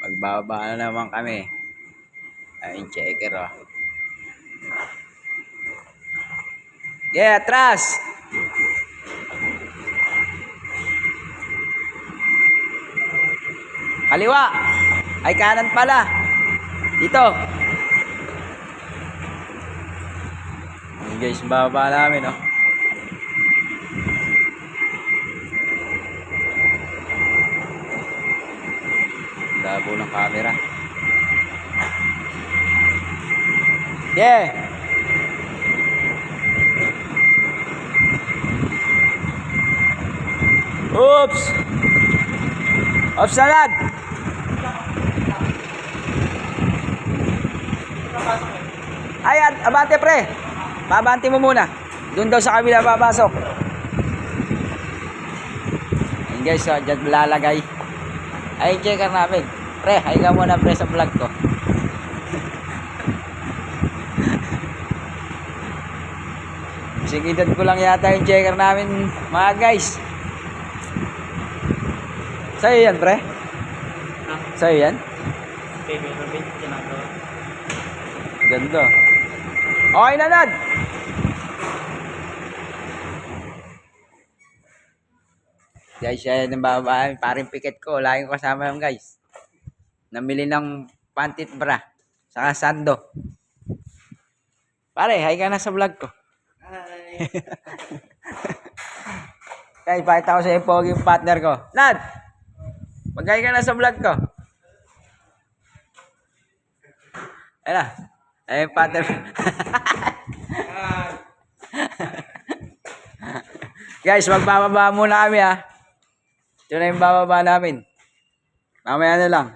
Magbababa na naman kami. Ayun, checker oh. Yeah, atras! Kaliwa! Ay, kanan pala. Dito. Ayun guys, bababa namin oh. Labo ng camera. Yeah! Oops! Oops na lad! Ayan, abante pre! Babante mo muna. Doon daw sa kabila babasok. Ayun guys, so, dyan lalagay. Ayun, checker namin. Pre, hay ka muna pre sa vlog ko. Singidad ko lang yata yung checker namin mga guys. Sa'yo yan pre? Sa'yo yan? Ganda. Okay na lad. Guys, yan ang babaan. Paring piket ko. Laging kasama yung guys. Namili ng pantit bra. Saka sando. Pare, hay ka na sa vlog ko. Hi. Guys, pakita ko sa yung poging partner ko. Lad! Mag-hi ka na sa vlog ko. Ayun na. Ayun yung partner. Guys, magbababa muna kami ha. Ito na yung bababa namin. Mamaya na lang.